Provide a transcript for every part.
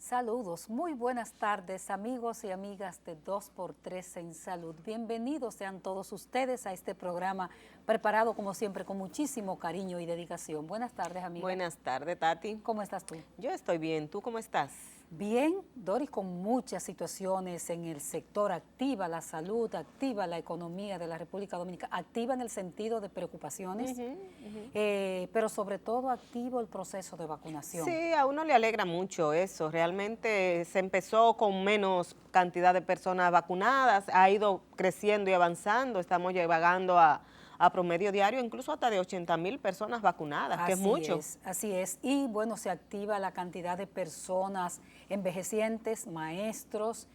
Saludos, muy buenas tardes amigos y amigas de 2x3 en Salud. Bienvenidos sean todos ustedes a este programa preparado como siempre con muchísimo cariño y dedicación. Buenas tardes amiga. Buenas tardes Tati. ¿Cómo estás tú? Yo estoy bien, ¿tú cómo estás? Bien, Doris, con muchas situaciones en el sector, activa la salud, activa la economía de la República Dominicana, activa en el sentido de preocupaciones, pero sobre todo activo el proceso de vacunación. Sí, a uno le alegra mucho eso, realmente se empezó con menos cantidad de personas vacunadas, ha ido creciendo y avanzando, estamos llegando a promedio diario, incluso hasta de 80,000 personas vacunadas, que es mucho. Así es, y bueno, se activa la cantidad de personas envejecientes, maestros,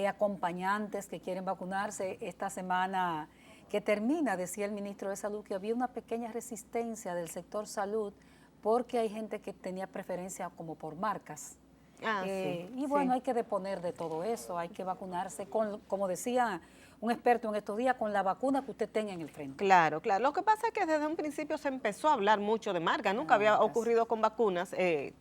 acompañantes que quieren vacunarse. Esta semana que termina, decía el ministro de Salud, que había una pequeña resistencia del sector salud porque hay gente que tenía preferencia como por marcas. Y bueno, hay que deponer de todo eso, hay que vacunarse con, como decía un experto en estos días, con la vacuna que usted tenga en el frente. Claro, claro. Lo que pasa es que desde un principio se empezó a hablar mucho de marca, nunca había ocurrido con vacunas.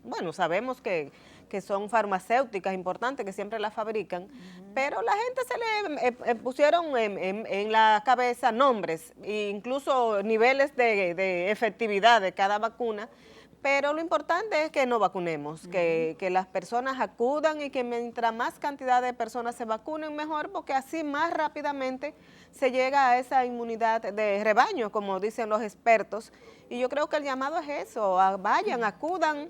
Bueno, sabemos que son farmacéuticas importantes, que siempre las fabrican, pero la gente se le pusieron en la cabeza nombres, e incluso niveles de efectividad de cada vacuna. Pero lo importante es que no vacunemos, que las personas acudan y que mientras más cantidad de personas se vacunen, mejor, porque así más rápidamente se llega a esa inmunidad de rebaño, como dicen los expertos. Y yo creo que el llamado es eso, vayan, acudan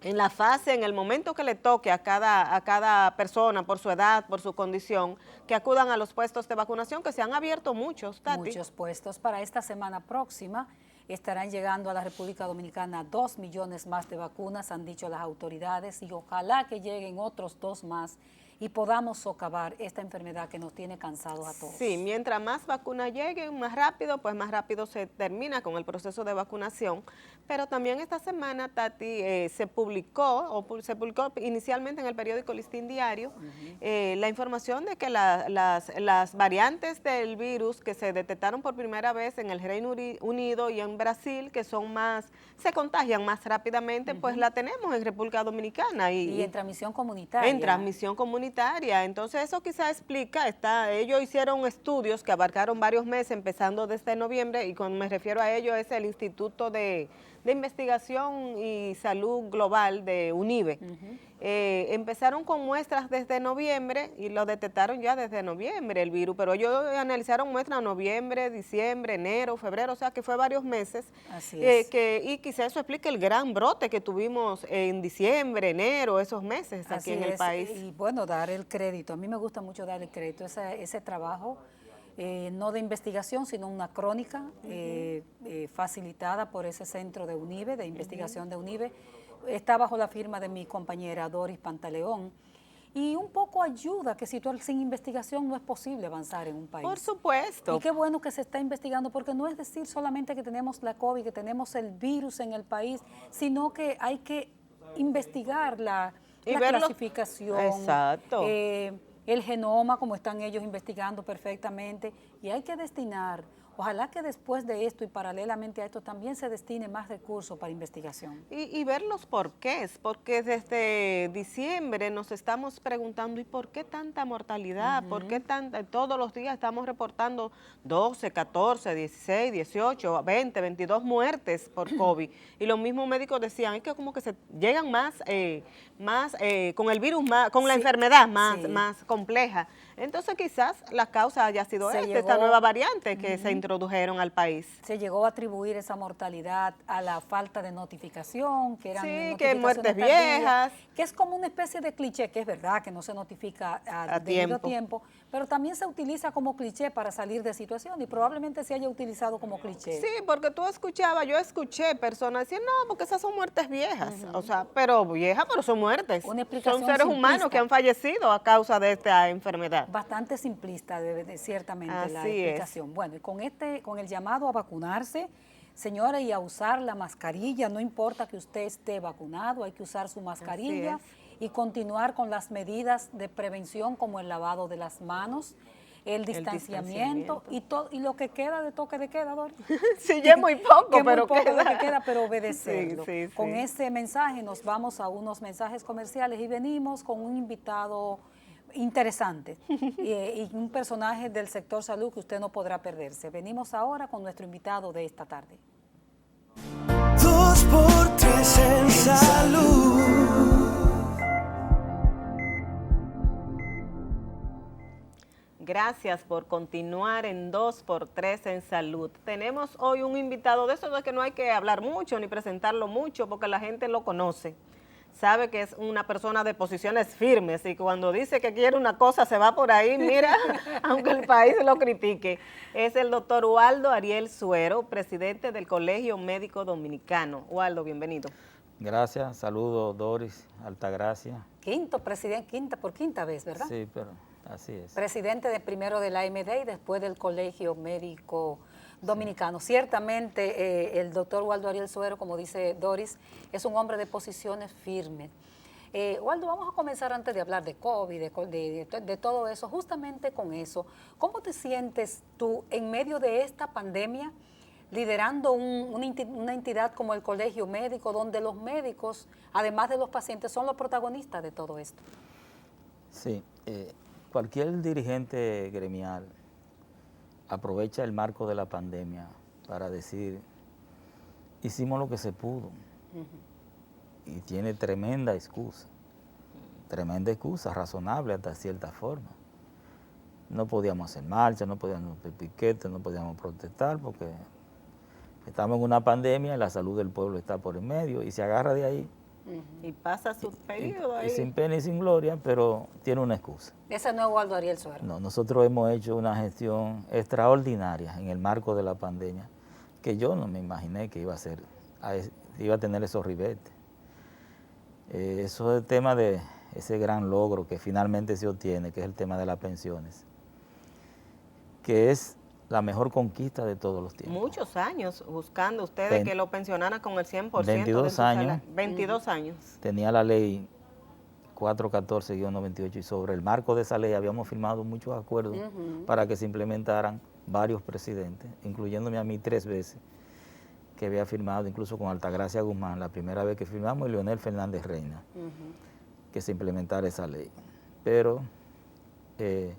en la fase, en el momento que le toque a cada persona, por su edad, por su condición, que acudan a los puestos de vacunación, que se han abierto muchos, Tati. Muchos puestos. Para esta semana próxima estarán llegando a la República Dominicana 2 millones más de vacunas, han dicho las autoridades, y ojalá que lleguen otros 2 más y podamos socavar esta enfermedad que nos tiene cansados a todos. Sí, mientras más vacunas lleguen, más rápido, pues más rápido se termina con el proceso de vacunación. Pero también esta semana, Tati, se publicó inicialmente en el periódico Listín Diario la información de que las variantes del virus que se detectaron por primera vez en el Reino Unido y en Brasil, que son se contagian más rápidamente, pues la tenemos en República Dominicana. Y en transmisión comunitaria. En transmisión comunitaria. Entonces eso quizá explica, ellos hicieron estudios que abarcaron varios meses, empezando desde noviembre, y cuando me refiero a ello es el Instituto de Investigación y Salud Global de UNIBE. Empezaron con muestras desde noviembre y lo detectaron ya desde noviembre el virus, pero ellos analizaron muestras en noviembre, diciembre, enero, febrero, o sea que fue varios meses. Así es. Y quizá eso explique el gran brote que tuvimos en diciembre, enero, esos meses aquí en el país. Y bueno, dar el crédito, a mí me gusta mucho dar el crédito, ese trabajo, no de investigación, sino una crónica facilitada por ese centro de UNIBE, de investigación de UNIBE, está bajo la firma de mi compañera Doris Pantaleón, y un poco ayuda, que sin investigación no es posible avanzar en un país. Por supuesto. Y qué bueno que se está investigando, porque no es decir solamente que tenemos la COVID, que tenemos el virus en el país, sino que hay que investigar la clasificación, exacto, el genoma, como están ellos investigando perfectamente, y hay que destinar, ojalá que después de esto y paralelamente a esto también se destine más recursos para investigación. Y ver los porqués, porque desde diciembre nos estamos preguntando, ¿y por qué tanta mortalidad? ¿Por qué todos los días estamos reportando 12, 14, 16, 18, 20, 22 muertes por COVID? Y los mismos médicos decían, es que como que se llegan más con el virus, con la enfermedad más compleja. Entonces quizás la causa haya sido esta nueva variante que se introdujeron al país. Se llegó a atribuir esa mortalidad a la falta de notificación, que eran que muertes viejas. Que es como una especie de cliché, que es verdad que no se notifica a debido tiempo, pero también se utiliza como cliché para salir de situación, y probablemente se haya utilizado como cliché. Sí, porque yo escuché personas decir, no, porque esas son muertes viejas, o sea, pero viejas, pero son muertes. Una explicación son seres simplista, humanos que han fallecido a causa de esta enfermedad. Bastante simplista, ciertamente, así la explicación. Es. Bueno, y con el llamado a vacunarse, señora, y a usar la mascarilla, no importa que usted esté vacunado, hay que usar su mascarilla y continuar con las medidas de prevención como el lavado de las manos, el distanciamiento y lo que queda de toque de queda, Doris. Sí, ya es muy poco, Que pero muy poco queda. lo que queda, pero obedecerlo. Sí, sí, Con sí. ese mensaje nos vamos a unos mensajes comerciales y venimos con un invitado interesante y un personaje del sector salud que usted no podrá perderse. Venimos ahora con nuestro invitado de esta tarde. 2 por 3 en salud. Gracias por continuar en 2x3 en salud. Tenemos hoy un invitado de eso de que no hay que hablar mucho ni presentarlo mucho porque la gente lo conoce. Sabe que es una persona de posiciones firmes y cuando dice que quiere una cosa se va por ahí, mira, aunque el país lo critique. Es el doctor Waldo Ariel Suero, presidente del Colegio Médico Dominicano. Waldo, bienvenido. Gracias, saludos Doris, Altagracia. Quinto presidente, por quinta vez, ¿verdad? Sí, pero así es. Presidente primero de la AMD y después del Colegio Médico Dominicano. Ciertamente el doctor Waldo Ariel Suero, como dice Doris, es un hombre de posiciones firmes. Waldo, vamos a comenzar antes de hablar de COVID, de todo eso, justamente con eso. ¿Cómo te sientes tú en medio de esta pandemia liderando una entidad como el Colegio Médico, donde los médicos, además de los pacientes, son los protagonistas de todo esto? Sí, cualquier dirigente gremial aprovecha el marco de la pandemia para decir, hicimos lo que se pudo. Y tiene tremenda excusa, razonable hasta cierta forma. No podíamos hacer marcha, no podíamos hacer piquetes, no podíamos protestar porque estamos en una pandemia y la salud del pueblo está por en medio y se agarra de ahí. Y pasa su periodo ahí. Y sin pena y sin gloria, pero tiene una excusa. Ese no es Waldo Ariel Suero. No, nosotros hemos hecho una gestión extraordinaria en el marco de la pandemia, que yo no me imaginé que iba a tener esos ribetes. Eso es el tema de ese gran logro que finalmente se obtiene, que es el tema de las pensiones, que es la mejor conquista de todos los tiempos. Muchos años buscando ustedes que lo pensionaran con el 100% 22 de su años. salario. 22 años. Tenía la ley 414-98 y sobre el marco de esa ley habíamos firmado muchos acuerdos para que se implementaran varios presidentes, incluyéndome a mí 3 veces, que había firmado incluso con Altagracia Guzmán, la primera vez que firmamos, y Leonel Fernández Reina, que se implementara esa ley. Pero el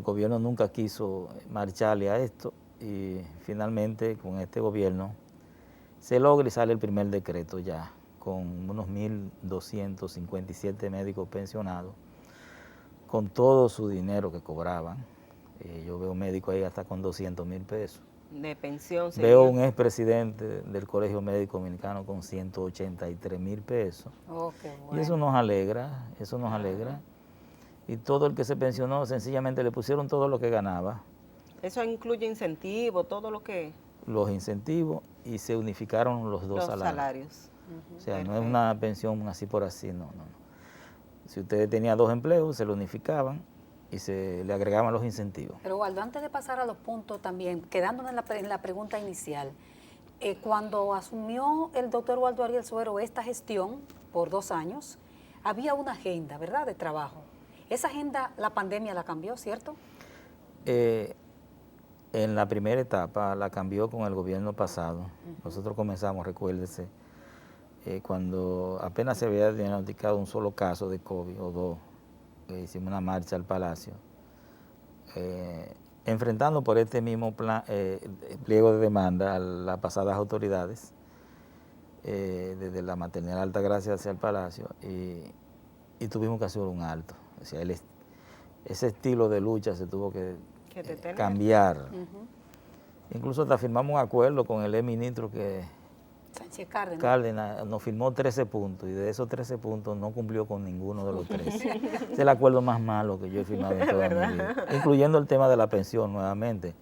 gobierno nunca quiso marcharle a esto y finalmente con este gobierno se logra y sale el primer decreto ya, con unos 1.257 médicos pensionados, con todo su dinero que cobraban. Yo veo médicos ahí hasta con 200,000 pesos. De pensión. Veo un expresidente del Colegio Médico Dominicano con 183,000 pesos. Oh, qué bueno. Y eso nos alegra, Y todo el que se pensionó, sencillamente le pusieron todo lo que ganaba. Eso incluye incentivos, todo lo que... Los incentivos y se unificaron los dos salarios. O sea, Perfecto. no es una pensión así por así, no. Si usted tenía 2 empleos, se lo unificaban y se le agregaban los incentivos. Pero Waldo, antes de pasar a los puntos también, quedándonos en la pregunta inicial, cuando asumió el doctor Waldo Ariel Suero esta gestión por 2 años, había una agenda, ¿verdad?, de trabajo. Esa agenda la pandemia la cambió, ¿cierto? En la primera etapa la cambió con el gobierno pasado. Nosotros comenzamos, recuérdese, cuando apenas se había diagnosticado un solo caso de COVID o 2, hicimos una marcha al Palacio, enfrentando por este mismo pliego de demanda a las pasadas autoridades, desde la maternidad Altagracia hacia el Palacio, y tuvimos que hacer un alto. O sea, ese estilo de lucha se tuvo que cambiar. Incluso hasta firmamos un acuerdo con el exministro que Sánchez Cárdenas. Cárdenas nos firmó 13 puntos y de esos 13 puntos no cumplió con ninguno de los 13. Es el acuerdo más malo que yo he firmado en toda mi vida, incluyendo el tema de la pensión nuevamente,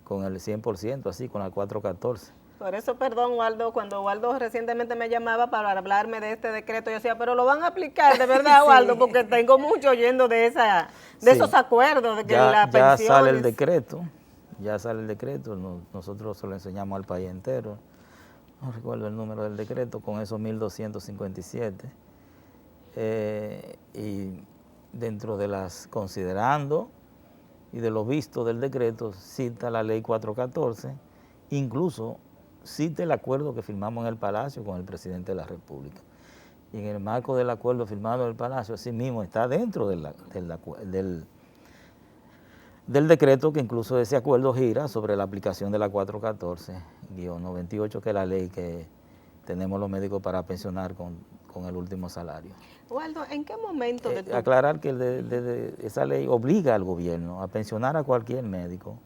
con el 100%, así, con la 414. Por eso, perdón, Waldo, cuando Waldo recientemente me llamaba para hablarme de este decreto, yo decía, pero lo van a aplicar, de verdad, Sí. Waldo, porque tengo mucho oyendo de esos acuerdos, de que la pensión... Ya sale el decreto, nosotros se lo enseñamos al país entero, no recuerdo el número del decreto, con esos 1.257, y dentro de considerando y de lo visto del decreto, cita la ley 414, incluso cita el acuerdo que firmamos en el Palacio con el presidente de la República. Y en el marco del acuerdo firmado en el Palacio, así mismo está dentro del decreto, que incluso ese acuerdo gira sobre la aplicación de la 414-98, que es la ley que tenemos los médicos para pensionar con el último salario. Waldo, ¿en qué momento de tu... Aclarar que esa ley obliga al gobierno a pensionar a cualquier médico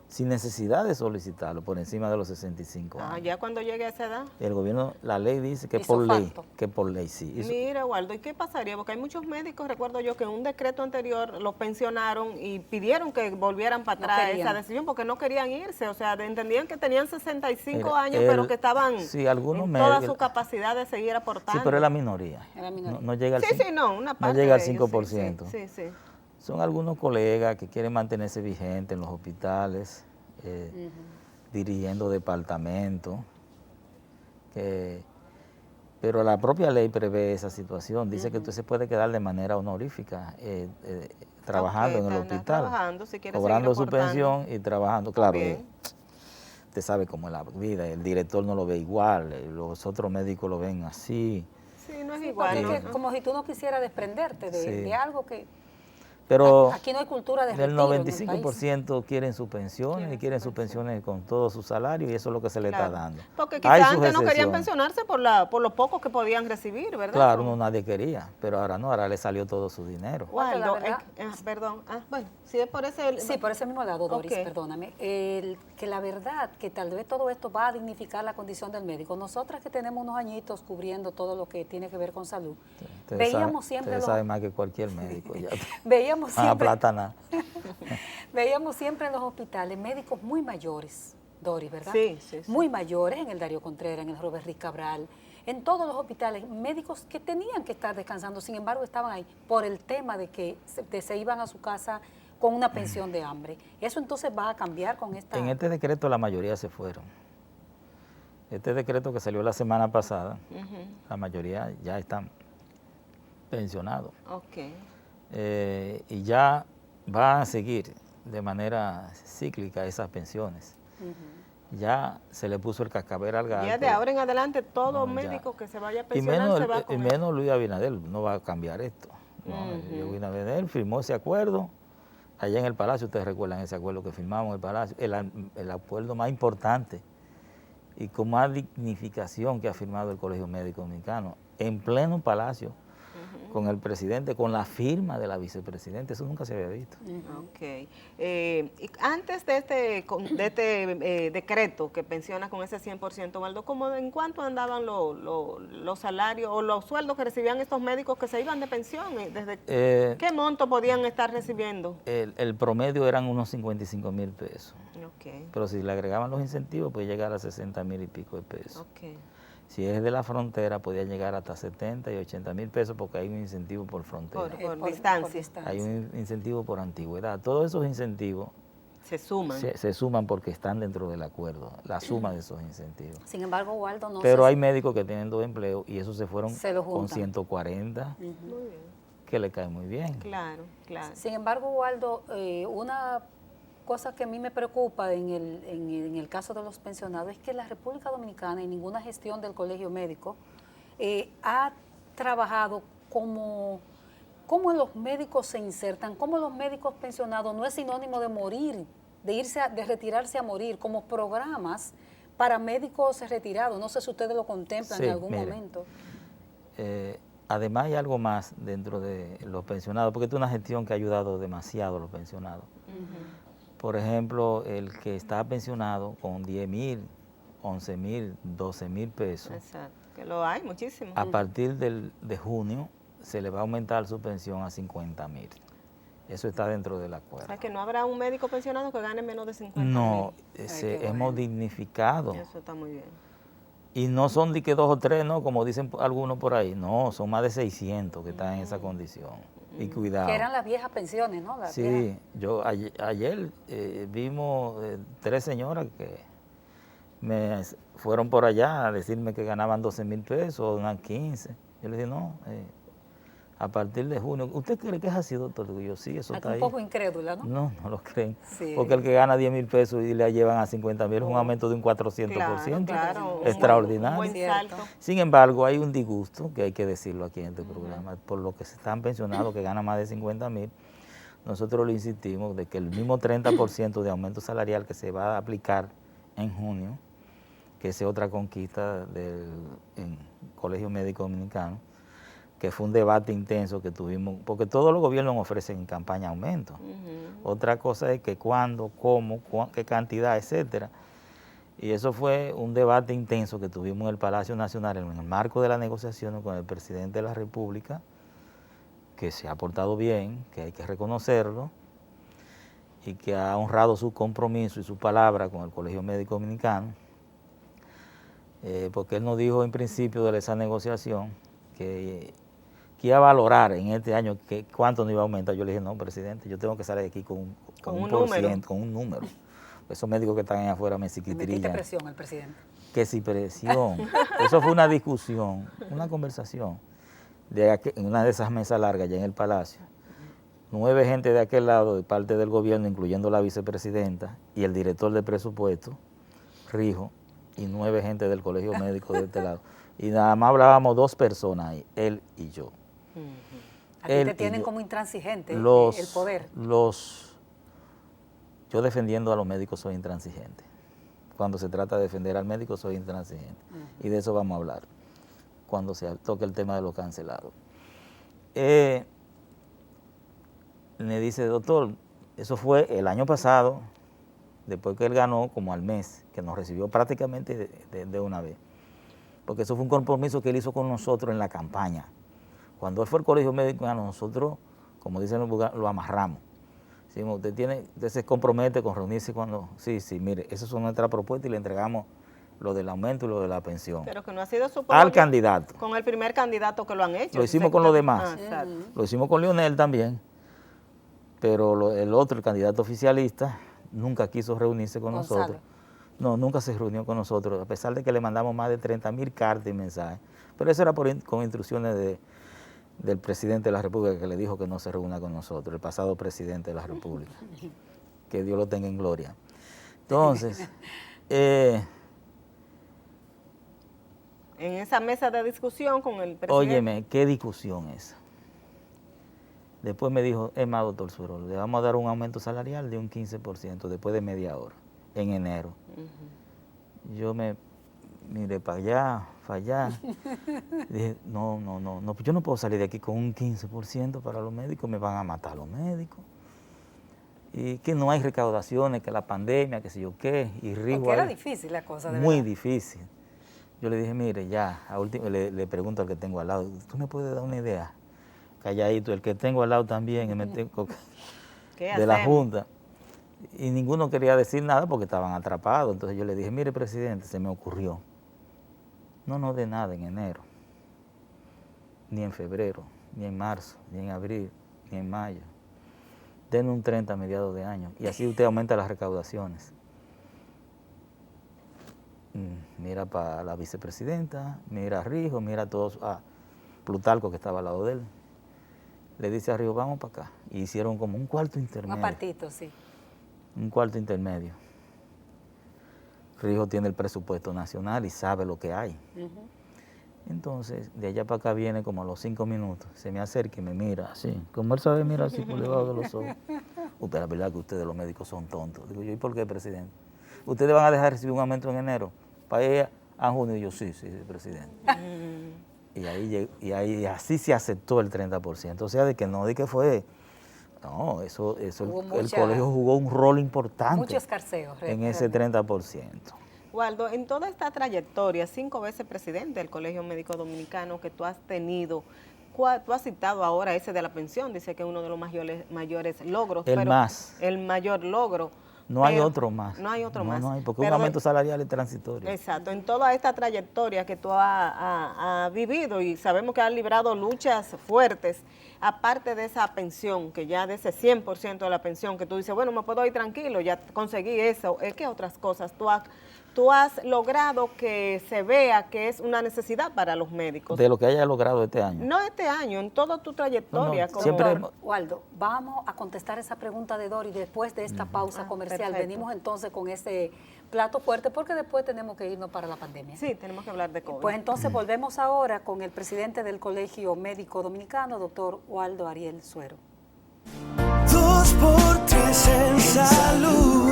sin necesidad de solicitarlo por encima de los 65 años. ya cuando llegue a esa edad. El gobierno, la ley dice que Hizo facto. por ley, sí. Mira, Waldo, ¿y qué pasaría? Porque hay muchos médicos, recuerdo yo, que en un decreto anterior los pensionaron y pidieron que volvieran para atrás esa decisión porque no querían irse. O sea, entendían que tenían 65 años, pero que estaban en toda su capacidad de seguir aportando. Sí, pero es la minoría. No llega al una parte no llega al de ellos, 5%. Sí. Son algunos colegas que quieren mantenerse vigentes en los hospitales, dirigiendo departamentos, pero la propia ley prevé esa situación. Dice que usted se puede quedar de manera honorífica trabajando en el hospital, cobrando su pensión y trabajando. Claro, usted sabe cómo es la vida, el director no lo ve igual, los otros médicos lo ven así. Sí, no es igual. Es como si tú no quisieras desprenderte de algo que... Pero aquí no hay cultura de del retiro 95% quieren sus pensiones y quieren sus pensiones con todo su salario y eso es lo que se le está dando. Porque quizás antes no querían pensionarse por lo poco que podían recibir, ¿verdad? Claro, nadie quería, pero ahora no, ahora le salió todo su dinero. Waldo, perdón, bueno, si es por ese... Sí, por ese mismo lado, Doris, perdóname. Que la verdad, que tal vez todo esto va a dignificar la condición del médico. Nosotras que tenemos unos añitos cubriendo todo lo que tiene que ver con salud, veíamos siempre... Usted sabe más que cualquier médico. Ya. Veíamos siempre, veíamos siempre en los hospitales médicos muy mayores, Doris, ¿verdad? Sí. Muy mayores, en el Darío Contreras, en el Robert Rick Cabral, en todos los hospitales, médicos que tenían que estar descansando, sin embargo estaban ahí por el tema de que se iban a su casa con una pensión de hambre. ¿Eso entonces va a cambiar con esta...? En este decreto la mayoría se fueron. Este decreto que salió la semana pasada, la mayoría ya están pensionados. Y ya van a seguir de manera cíclica esas pensiones. Ya se le puso el cascabel al gato. Ya de ahora en adelante todo médico que se vaya a pensionar se va a comer. Y menos Luis Abinader no va a cambiar esto. Luis Abinader firmó ese acuerdo allá en el Palacio. Ustedes recuerdan ese acuerdo que firmamos en el Palacio, el acuerdo más importante y con más dignificación que ha firmado el Colegio Médico Dominicano, en pleno Palacio, con el presidente, con la firma de la vicepresidenta. Eso nunca se había visto. Antes de este decreto que pensiona con ese 100%, Waldo, ¿en cuánto andaban los salarios o los sueldos que recibían estos médicos que se iban de pensión? ¿Qué monto podían estar recibiendo? El promedio eran unos 55,000 pesos. Pero si le agregaban los incentivos, puede llegar a 60,000 y pico de pesos. Si es de la frontera, podía llegar hasta 70 y 80,000 pesos porque hay un incentivo por frontera. Por distancia. Hay un incentivo por antigüedad. Todos esos incentivos se suman porque están dentro del acuerdo, la suma de esos incentivos. Sin embargo, Waldo, no Pero hay médicos que tienen 2 empleos y esos se fueron con 140, que le cae muy bien. Claro. Sin embargo, Waldo, una cosa que a mí me preocupa en el caso de los pensionados es que la República Dominicana y ninguna gestión del Colegio Médico ha trabajado cómo los médicos se insertan, cómo los médicos pensionados no es sinónimo de morir, de retirarse a morir, como programas para médicos retirados. No sé si ustedes lo contemplan en algún momento. Además hay algo más dentro de los pensionados, porque es una gestión que ha ayudado demasiado a los pensionados. Por ejemplo, el que está pensionado con 10,000, 11,000, 12,000 pesos. Exacto, que lo hay muchísimo. A partir de junio se le va a aumentar su pensión a 50,000. Eso está dentro del acuerdo. O sea, que no habrá un médico pensionado que gane menos de 50,000. No, hemos dignificado. Eso está muy bien. Y no son de que 2 o 3, ¿no? Como dicen algunos por ahí. No, son más de 600 que están en esa condición. Y cuidado. Que eran las viejas pensiones, ¿no? Sí, yo ayer vimos 3 señoras que me fueron por allá a decirme que ganaban 12,000 pesos, ganan 15. Yo les dije, no, a partir de junio. ¿Usted cree que es así, doctor? Digo yo, sí, eso está Un ahí. poco incrédula, ¿no? No, no lo creen. Sí. Porque el que gana 10,000 pesos y le llevan a 50,000 es un aumento de un 400%. Claro, Extraordinario. un buen Cierto. salto. Sin embargo, hay un disgusto, que hay que decirlo aquí en este programa, por lo que se están pensionados que ganan más de 50,000. Nosotros le insistimos de que el mismo 30% de aumento salarial que se va a aplicar en junio, que es otra conquista del Colegio Médico Dominicano, que fue un debate intenso que tuvimos, porque todos los gobiernos ofrecen en campaña aumento. Otra cosa es que cuándo, cómo, qué cantidad, etcétera. Y eso fue un debate intenso que tuvimos en el Palacio Nacional en el marco de las negociaciones con el presidente de la República, que se ha portado bien, que hay que reconocerlo, y que ha honrado su compromiso y su palabra con el Colegio Médico Dominicano, porque él nos dijo en principio de esa negociación que iba a valorar en este año que cuánto no iba a aumentar. Yo le dije, no, presidente, yo tengo que salir de aquí con un número. con un número. Esos médicos que están ahí afuera me ¿Metiste psiquitrillan. presión al presidente? Que si presión. Eso fue una discusión, una conversación en una de esas mesas largas ya en el Palacio. 9 gente de aquel lado, de parte del gobierno, incluyendo la vicepresidenta y el director de presupuesto, Rijo, y 9 gente del Colegio Médico de este lado. Y nada más hablábamos 2 personas ahí, él y yo. A ti Él te y tienen yo. como intransigente el poder. Yo defendiendo a los médicos soy intransigente. Cuando se trata de defender al médico soy intransigente. Y de eso vamos a hablar cuando se toque el tema de los cancelados. Me dice, doctor, eso fue el año pasado, después que él ganó, como al mes, que nos recibió prácticamente de una vez. Porque eso fue un compromiso que él hizo con nosotros en la campaña. Cuando él fue al Colegio Médico, nosotros, como dicen los vulgares, lo amarramos. Decimos, usted se compromete con reunirse cuando... Sí, mire, esas son nuestras propuestas y le entregamos lo del aumento y lo de la pensión. Pero que no ha sido al candidato. Con el primer candidato que lo han hecho. Lo hicimos con los demás. Exacto. Lo hicimos con Leonel también, pero el otro, el candidato oficialista, nunca quiso reunirse con Gonzalo. nosotros. No, nunca se reunió con nosotros, a pesar de que le mandamos más de 30,000 cartas y mensajes. Pero eso era con instrucciones del presidente de la República, que le dijo que no se reúna con nosotros, el pasado presidente de la República. Que Dios lo tenga en gloria. Entonces, En esa mesa de discusión con el presidente. óyeme, qué discusión esa. Después me dijo, es más, doctor Surol, le vamos a dar un aumento salarial de un 15% después de media hora, en enero. Yo me miré para allá. Dije, no, yo no puedo salir de aquí con un 15% para los médicos, me van a matar los médicos. Y que no hay recaudaciones, que la pandemia, que sé yo qué. Y Porque era difícil la cosa, de muy verdad. difícil. Yo le dije, mire, ya, le pregunto al que tengo al lado, ¿tú me puedes dar una idea? Calladito, el que tengo al lado también, de la Junta. Y ninguno quería decir nada porque estaban atrapados. Entonces yo le dije, mire, presidente, se me ocurrió. No dé nada en enero, ni en febrero, ni en marzo, ni en abril, ni en mayo. Den un 30 a mediados de año y así usted aumenta las recaudaciones. Mira para la vicepresidenta, mira a Rijo, mira a todos, Plutarco que estaba al lado de él. Le dice a Rijo, vamos para acá. Y hicieron como un cuarto intermedio. Un apartito, sí. Un cuarto intermedio. Rijo tiene el presupuesto nacional y sabe lo que hay. Entonces, de allá para acá viene como a los 5 minutos. Se me acerca y me mira así. Como él sabe, mira así por debajo de los ojos. La verdad que ustedes los médicos son tontos. Digo yo, ¿y por qué, presidente? ¿Ustedes van a dejar de recibir un aumento en enero? Para ir a junio. Y yo, sí, presidente. Y así se aceptó el 30%. O sea, de que no, de que fue... No, el colegio jugó un rol importante. Mucho escarceo. En ese 30%. Waldo, en toda esta trayectoria, 5 veces presidente del Colegio Médico Dominicano que tú has tenido, tú has citado ahora ese de la pensión, dice que es uno de los mayores logros. El mayor logro. No hay otro más. No hay otro más. No hay, porque un aumento salarial es transitorio. Exacto. En toda esta trayectoria que tú has vivido y sabemos que has librado luchas fuertes, aparte de esa pensión, que ya de ese 100% de la pensión, que tú dices, bueno, me puedo ir tranquilo, ya conseguí eso, ¿qué otras cosas tú has tú has logrado que se vea que es una necesidad para los médicos. De lo que haya logrado este año. No este año, en toda tu trayectoria. No, siempre Doctor Waldo, vamos a contestar esa pregunta de Dori después de esta pausa comercial. Perfecto. Venimos entonces con ese plato fuerte porque después tenemos que irnos para la pandemia. Sí, tenemos que hablar de COVID. Pues entonces volvemos ahora con el presidente del Colegio Médico Dominicano, doctor Waldo Ariel Suero. 2x3 en salud.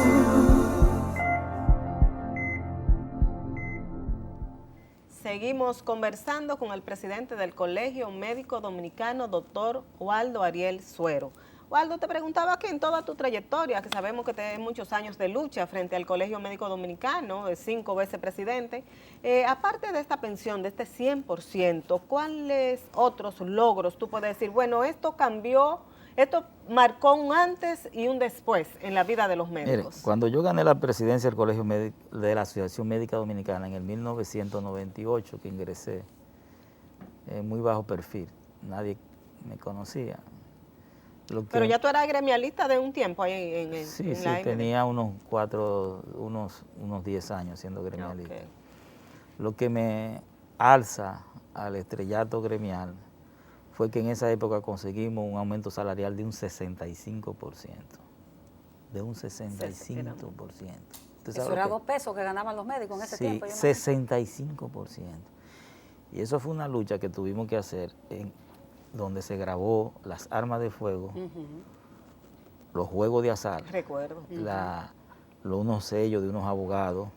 Seguimos conversando con el presidente del Colegio Médico Dominicano, doctor Waldo Ariel Suero. Waldo, te preguntaba que en toda tu trayectoria, que sabemos que tienes muchos años de lucha frente al Colegio Médico Dominicano, 5 veces presidente, aparte de esta pensión, de este 100%, ¿cuáles otros logros tú puedes decir? Bueno, esto cambió, esto marcó un antes y un después en la vida de los médicos. Mire, cuando yo gané la presidencia del Colegio de la Asociación Médica Dominicana en el 1998, que ingresé, muy bajo perfil, nadie me conocía. Pero ya tú eras gremialista de un tiempo ahí en sí, la AMD. tenía unos 10 años siendo gremialista. Okay. Lo que me alza al estrellato gremial fue que en esa época conseguimos un aumento salarial de un 65%. De un 65%. Eso era 2 pesos que ganaban los médicos en ese tiempo. Sí, 65%. Y eso fue una lucha que tuvimos que hacer en donde se grabó las armas de fuego, los juegos de azar, Recuerdo. unos sellos de unos abogados,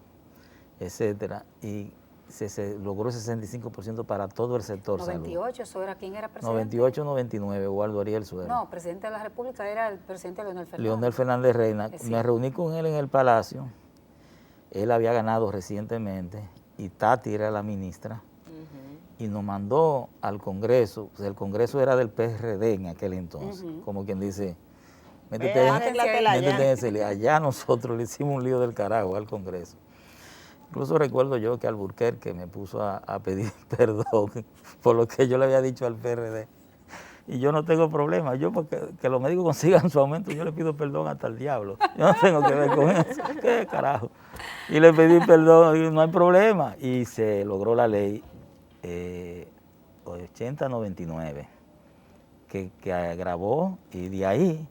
etcétera, y se logró el 65% para todo el sector 98, salud. ¿eso era quién era presidente? 98, 99, Waldo Ariel Suero. No, presidente de la República era el presidente Leonel Fernández. Leonel Fernández Reina. Sí. Me reuní con él en el Palacio. Él había ganado recientemente y Tati era la ministra. Y nos mandó al Congreso. O sea, el Congreso era del PRD en aquel entonces. Como quien dice, métete en ese lío. Allá nosotros le hicimos un lío del carajo al Congreso. Incluso recuerdo yo que Alburquerque me puso a pedir perdón por lo que yo le había dicho al PRD. Y yo no tengo problema. Yo, porque que los médicos consigan su aumento, yo le pido perdón hasta el diablo. Yo no tengo que ver con eso. ¿Qué carajo? Y le pedí perdón, y no hay problema. Y se logró la ley 8099, que agravó, y de ahí,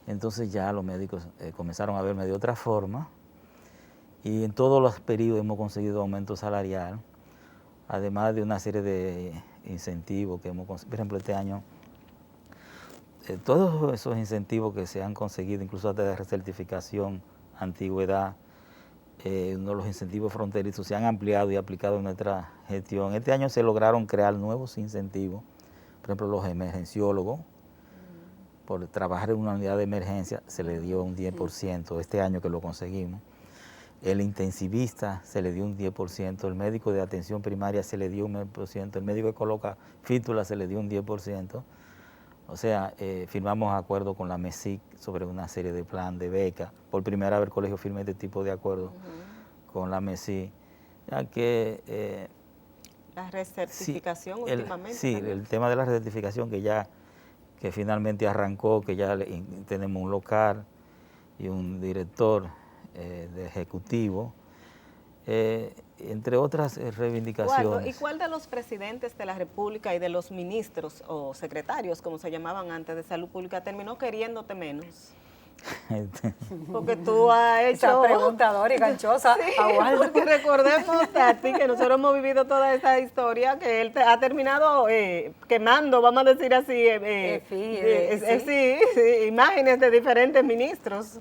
entonces ya los médicos comenzaron a verme de otra forma. Y en todos los periodos hemos conseguido aumento salarial, además de una serie de incentivos que hemos conseguido. Por ejemplo, este año, todos esos incentivos que se han conseguido, incluso hasta de recertificación, antigüedad, los incentivos fronterizos se han ampliado y aplicado en nuestra gestión. Este año se lograron crear nuevos incentivos, por ejemplo, los emergenciólogos, por trabajar en una unidad de emergencia se le dio un 10%, este año que lo conseguimos. El intensivista se le dio un 10%, el médico de atención primaria se le dio un 10%, el médico que coloca fítula se le dio un 10%. O sea, firmamos acuerdo con la MESIC sobre una serie de plan de beca. Por primera vez el colegio firma este tipo de acuerdo con la MESIC. Ya que... la recertificación sí, últimamente. Sí, el tema de la recertificación que finalmente arrancó, que ya tenemos un local y un director de ejecutivo, entre otras reivindicaciones. Waldo, ¿y cuál de los presidentes de la República y de los ministros o secretarios, como se llamaban antes, de Salud Pública, terminó queriéndote menos? Porque tú has hecho... Esa preguntadora y ganchosa Sí, a Waldo. porque recordemos a ti que nosotros hemos vivido toda esta historia, que él ha terminado quemando, vamos a decir así, imágenes de diferentes ministros.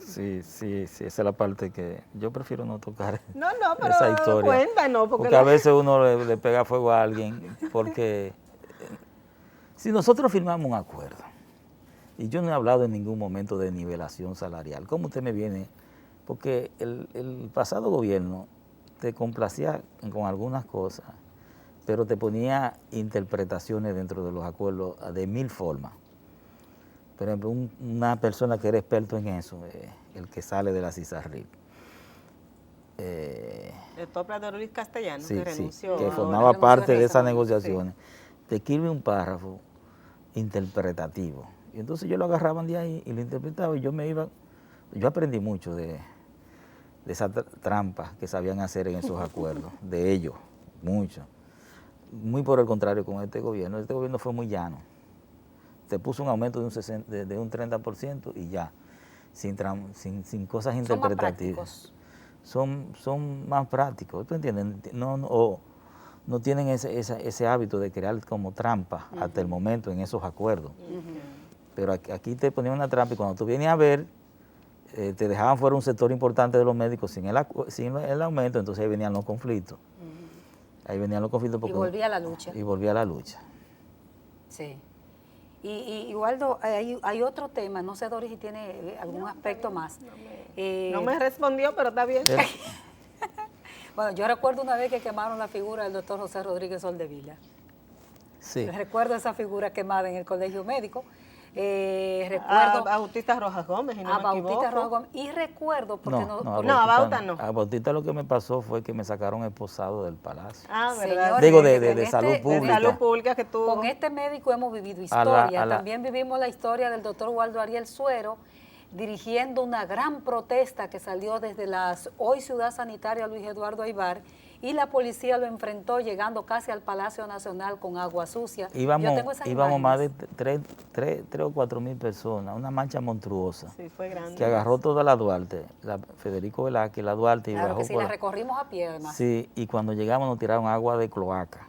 Sí, esa es la parte que yo prefiero no tocar. No, pero esa historia. Cuéntanos. Porque a veces uno le pega fuego a alguien, porque si nosotros firmamos un acuerdo, y yo no he hablado en ningún momento de nivelación salarial, ¿cómo usted me viene? Porque el pasado gobierno te complacía con algunas cosas, pero te ponía interpretaciones dentro de los acuerdos de 1000 formas. Por ejemplo, una persona que era experto en eso, el que sale de la CISARRIL. El Topla Luis Castellano, Sí, que renunció. que ahora. formaba parte de esas Sí. negociaciones. Te escribe un párrafo interpretativo. Y entonces yo lo agarraban de ahí y lo interpretaba y yo aprendí mucho de de esas trampas que sabían hacer en esos acuerdos, de ellos, muchos. Muy por el contrario con este gobierno fue muy llano. Se puso un aumento de un 30% y ya, sin cosas interpretativas. Son más prácticos, ¿tú entiendes? No tienen ese hábito de crear como trampa hasta el momento en esos acuerdos. Pero aquí te ponían una trampa y cuando tú vienes a ver, te dejaban fuera un sector importante de los médicos sin el aumento, entonces ahí venían los conflictos. Ahí venían los conflictos. Y volvía la lucha. Y volvía la lucha. Sí. Y Waldo, hay otro tema, no sé Doris si tiene algún aspecto más. No me respondió, pero está bien. Bueno, yo recuerdo una vez que quemaron la figura del doctor José Rodríguez Soldevila. Sí. Recuerdo esa figura quemada en el colegio médico. Recuerdo A Bautista Rojas Gómez, y no me equivoco. Bautista Rojas Gómez. Y recuerdo, porque a Bauta no. A Bautista lo que me pasó fue que me sacaron esposado del palacio. Ah, ¿verdad? Señores, Digo, de salud pública. De salud pública que tuvo. Con este médico hemos vivido historia. También vivimos la historia del doctor Waldo Ariel Suero, dirigiendo una gran protesta que salió desde la hoy Ciudad Sanitaria Luis Eduardo Aybar, y la policía lo enfrentó llegando casi al Palacio Nacional con agua sucia. Íbamos más de 3 o 4 mil personas, una marcha monstruosa. Sí, fue grande. Que agarró toda la Duarte, Federico Velázquez, la Duarte. Claro y bajó que sí, la recorrimos a pie además. Sí, y cuando llegamos nos tiraron agua de cloaca,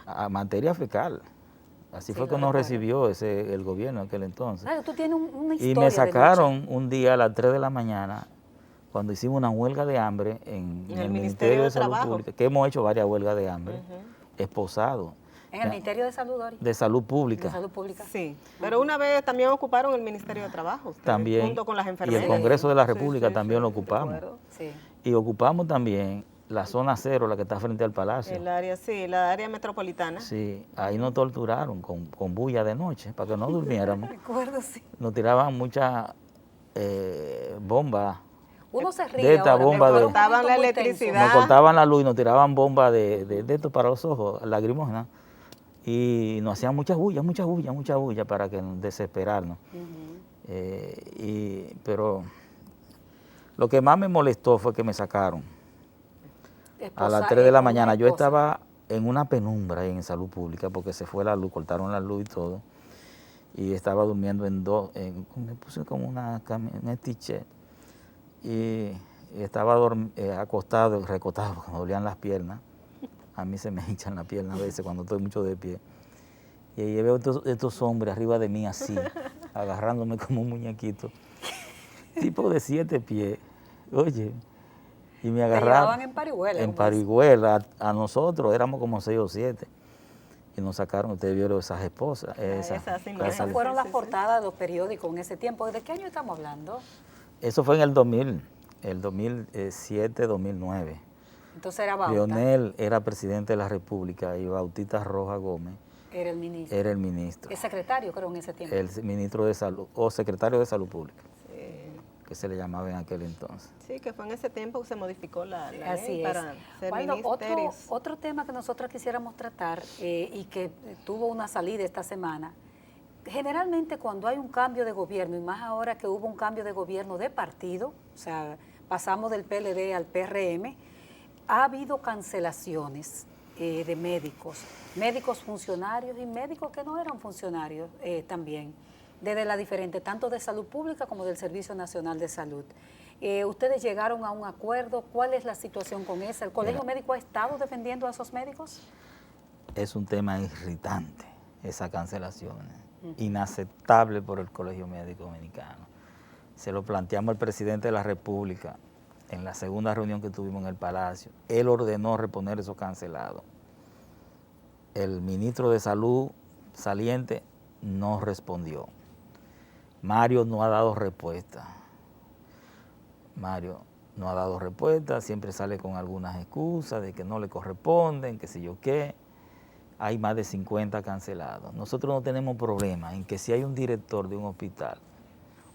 a materia fecal. Así fue que nos recibió el gobierno en aquel entonces. Claro, tú tienes una historia. Y me sacaron un día a las 3 de la mañana, cuando hicimos una huelga de hambre en el Ministerio de Salud Pública, que hemos hecho varias huelgas de hambre, esposados. En el Ministerio de Salud, Doris. De Salud Pública. De Salud Pública. Sí, pero una vez también ocuparon el Ministerio de Trabajo. También. Junto con las Y enfermeras. el Congreso de la República también lo ocupamos. Sí. Y ocupamos también la zona cero, la que está frente al Palacio. El área, sí, la área metropolitana. Sí, ahí nos torturaron con bulla de noche, para que no durmiéramos. Recuerdo, sí. Nos tiraban muchas bombas. Uno se ríe de esta ahora, bomba pero de- fue un Cortaban momento la muy electricidad. tenso. Nos cortaban la luz y nos tiraban bombas de esto para los ojos, lagrimógenas. Y nos hacían mucha bulla para que nos desesperarnos. Pero lo que más me molestó fue que me sacaron a las 3 de la mañana. Yo estaba en una penumbra en Salud Pública porque se fue la luz, cortaron la luz y todo. Y estaba durmiendo me puse como una estiche. Y estaba acostado, recostado, porque me dolían las piernas. A mí se me hinchan las piernas a veces cuando estoy mucho de pie. Y ahí veo estos hombres arriba de mí así, agarrándome como un muñequito. Tipo de 7 pies. Oye, y me agarraron. llevaban en parihuela. En como parihuela. A nosotros éramos como 6 o 7. Y nos sacaron, ustedes vieron esas esposas. Esas imágenes. Esas fueron las portadas de los periódicos en ese tiempo. ¿De qué año estamos hablando? Eso fue en el 2007, 2009. Entonces era Bauta. Leonel era presidente de la República y Bautista Rojas Gómez Era el ministro. era el ministro. El secretario, creo, en ese tiempo. El ministro de Salud, o secretario de Salud Pública, que se le llamaba en aquel entonces. Sí, que fue en ese tiempo que se modificó la Así ley es. para ser Waldo, ministerios. otro tema que nosotros quisiéramos tratar y que tuvo una salida esta semana. Generalmente cuando hay un cambio de gobierno, y más ahora que hubo un cambio de gobierno de partido, o sea, pasamos del PLD al PRM, ha habido cancelaciones de médicos funcionarios y médicos que no eran funcionarios también, desde la diferente, tanto de salud pública como del Servicio Nacional de Salud. ¿Ustedes llegaron a un acuerdo? ¿Cuál es la situación con eso? ¿El Colegio Médico ha estado defendiendo a esos médicos? Es un tema irritante, esa cancelación, inaceptable por el Colegio Médico Dominicano. Se lo planteamos al presidente de la República en la segunda reunión que tuvimos en el Palacio. Él ordenó reponer esos cancelados. El ministro de Salud saliente no respondió. Mario no ha dado respuesta. Siempre sale con algunas excusas de que no le corresponden, que sé yo qué. Hay más de 50 cancelados. Nosotros no tenemos problema en que si hay un director de un hospital,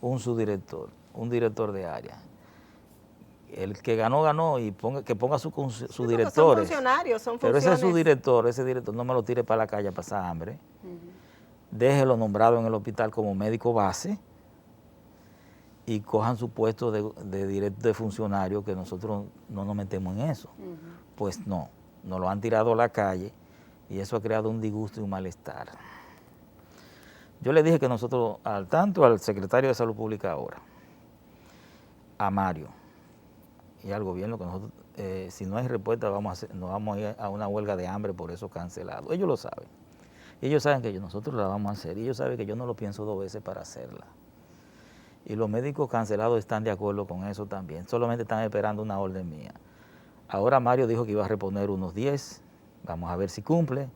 un subdirector, un director de área, el que ganó y que ponga sus directores. Son funcionarios, son Pero funciones. ese director no me lo tire para la calle a pasar hambre. Déjelo nombrado en el hospital como médico base y cojan su puesto de directo de funcionario, que nosotros no nos metemos en eso. Pues no, nos lo han tirado a la calle y eso ha creado un disgusto y un malestar. Yo le dije que nosotros, tanto al secretario de Salud Pública ahora, a Mario y al gobierno, que nosotros, si no hay respuesta, nos vamos a ir a una huelga de hambre por eso cancelado. Ellos lo saben. Ellos saben que nosotros la vamos a hacer y ellos saben que yo no lo pienso 2 veces para hacerla. Y los médicos cancelados están de acuerdo con eso también, solamente están esperando una orden mía. Ahora Mario dijo que iba a reponer unos 10, vamos a ver si cumple.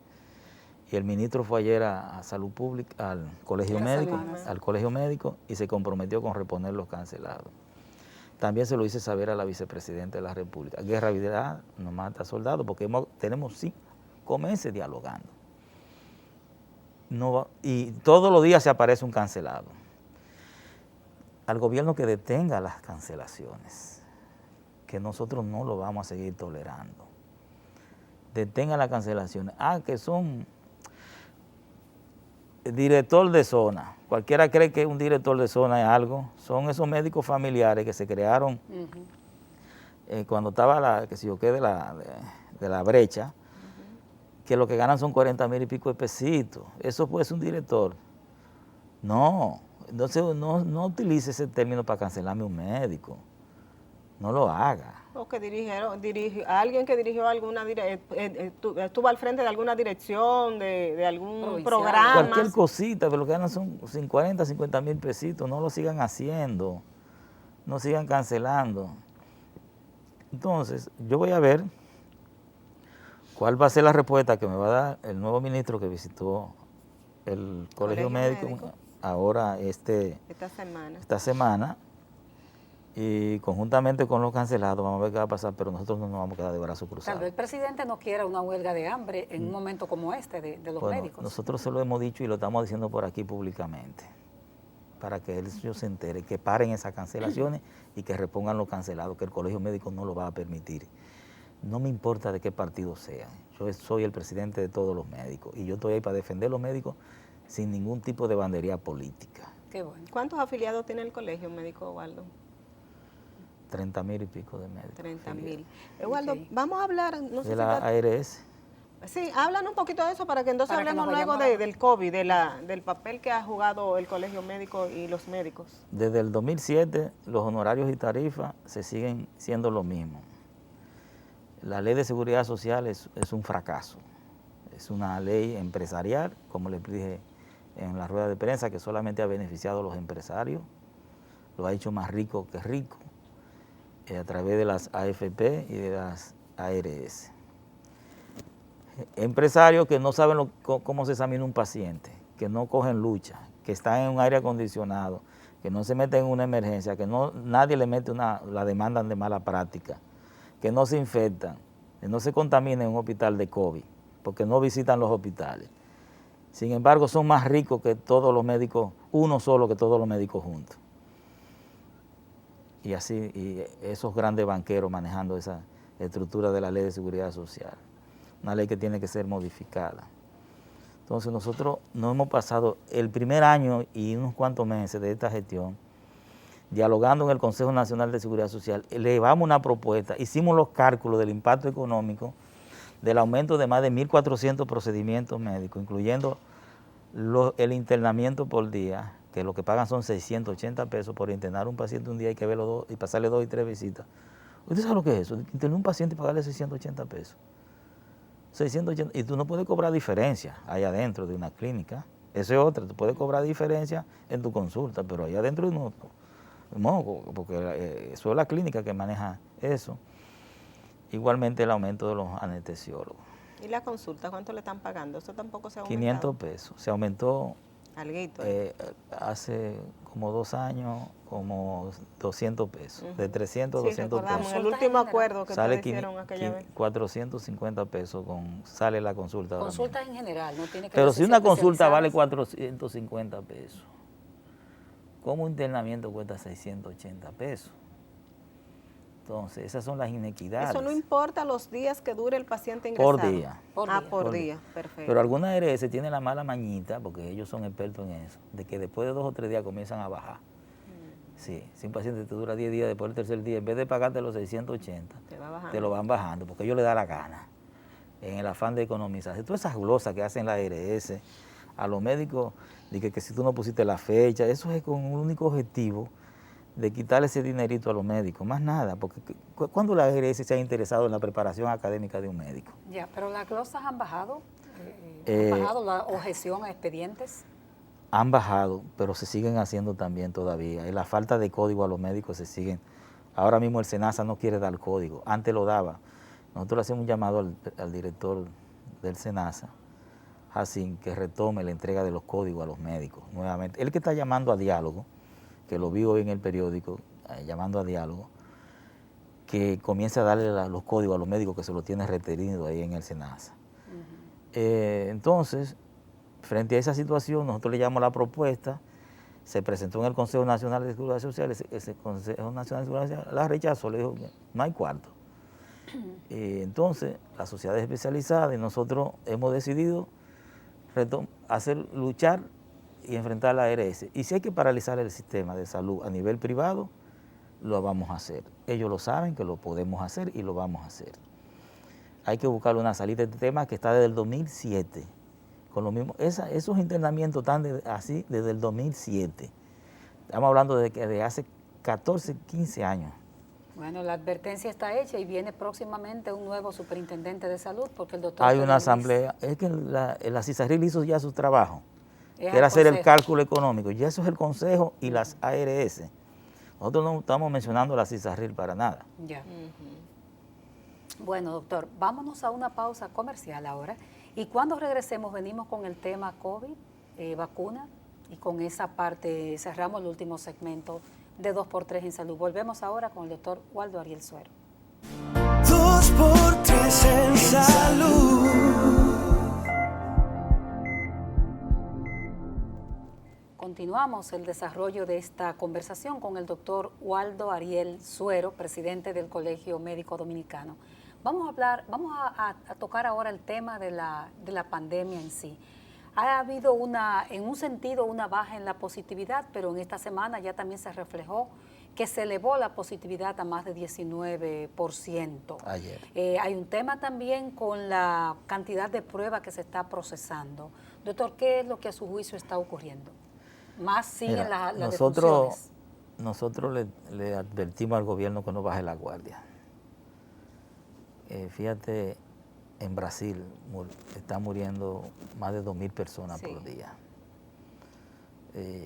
Y el ministro fue ayer a Salud Pública, al colegio médico, y se comprometió con reponer los cancelados. También se lo hice saber a la vicepresidenta de la República. Guerra Vidal no mata soldados, porque tenemos 5 meses dialogando. Y todos los días se aparece un cancelado. Al gobierno que detenga las cancelaciones, que nosotros no lo vamos a seguir tolerando. Detenga las cancelaciones. Que son director de zona. Cualquiera cree que un director de zona es algo. Son esos médicos familiares que se crearon cuando estaba de la brecha, que lo que ganan son 40,000 y pico de pesitos. Eso puede ser un director. No, entonces no utilice ese término para cancelarme un médico. No lo haga. O que alguien que dirigió estuvo al frente de alguna dirección, de algún programa. Cualquier cosita, pero lo que ganan son 50,000 pesitos. No lo sigan haciendo. No sigan cancelando. Entonces, yo voy a ver cuál va a ser la respuesta que me va a dar el nuevo ministro que visitó el colegio médico ahora esta semana. Y conjuntamente con los cancelados vamos a ver qué va a pasar, pero nosotros no nos vamos a quedar de brazos cruzados. Tal vez el presidente no quiera una huelga de hambre en un momento como este de los médicos. Nosotros se lo hemos dicho y lo estamos diciendo por aquí públicamente, para que ellos se enteren, que paren esas cancelaciones y que repongan los cancelados, que el colegio médico no lo va a permitir. No me importa de qué partido sea, yo soy el presidente de todos los médicos y yo estoy ahí para defender a los médicos sin ningún tipo de bandería política. Qué bueno. ¿Cuántos afiliados tiene el colegio médico, Waldo? 30,000 y pico de médicos. 30,000. Waldo, vamos a hablar... No sé de la ARS. Sí, háblanos un poquito de eso para que entonces hablemos luego del COVID, del papel que ha jugado el colegio médico y los médicos. Desde el 2007 los honorarios y tarifas se siguen siendo lo mismo. La ley de seguridad social es un fracaso. Es una ley empresarial, como les dije en la rueda de prensa, que solamente ha beneficiado a los empresarios, lo ha hecho más rico que rico, a través de las AFP y de las ARS. Empresarios que no saben cómo se examina un paciente, que no cogen lucha, que están en un aire acondicionado, que no se meten en una emergencia, que nadie le mete la demanda de mala práctica, que no se infectan, que no se contaminen en un hospital de COVID, porque no visitan los hospitales. Sin embargo, son más ricos que todos los médicos, uno solo que todos los médicos juntos. Y así, y esos grandes banqueros manejando esa estructura de la ley de seguridad social. Una ley que tiene que ser modificada. Entonces nosotros nos hemos pasado el primer año y unos cuantos meses de esta gestión dialogando en el Consejo Nacional de Seguridad Social, elevamos una propuesta, hicimos los cálculos del impacto económico del aumento de más de 1.400 procedimientos médicos, incluyendo el internamiento por día, que lo que pagan son 680 pesos por internar a un paciente un día, hay que verlo y pasarle 2 y 3 visitas. ¿Usted sabe lo que es eso? Internar a un paciente y pagarle 680 pesos. 680, y tú no puedes cobrar diferencia allá adentro de una clínica. Eso es otra, tú puedes cobrar diferencia en tu consulta, pero allá adentro no, porque eso es la clínica que maneja eso. Igualmente el aumento de los anestesiólogos. ¿Y la consulta cuánto le están pagando? Eso tampoco se ha aumentado. 500 pesos. Se aumentó hace como 2 años, como 200 pesos. De 300 a 200 pesos. El último acuerdo que sale ustedes hicieron aquella vez. 450 pesos sale la consulta. Consulta en general, no tiene que Pero si una consulta vale 450 pesos, ¿cómo un internamiento cuesta 680 pesos? Entonces, esas son las inequidades. Eso no importa los días que dure el paciente ingresado. Por día. Por día, perfecto. Pero algunas ARS tienen la mala mañita, porque ellos son expertos en eso, de que después de 2 o 3 días comienzan a bajar. Sí, si un paciente te dura 10 días, después del tercer día, en vez de pagarte los 680, te lo van bajando, porque ellos le da la gana, en el afán de economizar. Todas esas glosas que hacen la ARS, a los médicos, de que si tú no pusiste la fecha, eso es con un único objetivo de quitarle ese dinerito a los médicos, más nada, porque ¿cuándo la ARS se ha interesado en la preparación académica de un médico? Ya, pero las glosas han bajado, Eh, han bajado la objeción a expedientes. Han bajado, pero se siguen haciendo también todavía. Y la falta de código a los médicos se siguen. Ahora mismo el SENASA no quiere dar código, antes lo daba. Nosotros le hacemos un llamado al director del SENASA, así que retome la entrega de los códigos a los médicos nuevamente. Él que está llamando a diálogo, que lo vi hoy en el periódico, llamando a diálogo, que comience a darle los códigos a los médicos que se los tiene retenido ahí en el SENASA. Entonces, frente a esa situación, nosotros le llamamos la propuesta, se presentó en el Consejo Nacional de Seguridad Social, ese Consejo Nacional de Seguridad Social la rechazó, le dijo que no hay cuarto. Entonces, las sociedades especializadas y nosotros hemos decidido luchar y enfrentar la ARS. Y si hay que paralizar el sistema de salud a nivel privado, lo vamos a hacer. Ellos lo saben que lo podemos hacer y lo vamos a hacer. Hay que buscar una salida de este tema que está desde el 2007. Con lo mismo, esos internamientos están así desde el 2007. Estamos hablando de hace 14, 15 años. Bueno, la advertencia está hecha y viene próximamente un nuevo superintendente de salud porque el doctor... Hay una asamblea, es que la CISARRIL hizo ya su trabajo, que era hacer el cálculo económico. Ya eso es el Consejo y las ARS. Nosotros no estamos mencionando la CISARRIL para nada. Ya. Bueno, doctor, vámonos a una pausa comercial ahora. Y cuando regresemos venimos con el tema COVID, vacuna, y con esa parte cerramos el último segmento de 2x3 en salud. Volvemos ahora con el doctor Waldo Ariel Suero. 2x3 en salud. Continuamos el desarrollo de esta conversación con el doctor Waldo Ariel Suero, presidente del Colegio Médico Dominicano. Vamos a tocar ahora el tema de la pandemia en sí. Ha habido en un sentido, una baja en la positividad, pero en esta semana ya también se reflejó que se elevó la positividad a más de 19%. Ayer. Hay un tema también con la cantidad de pruebas que se está procesando. Doctor, ¿qué es lo que a su juicio está ocurriendo? Más siguen las defunciones. Nosotros le advertimos al gobierno que no baje la guardia. Fíjate, en Brasil están muriendo más de 2.000 personas por día.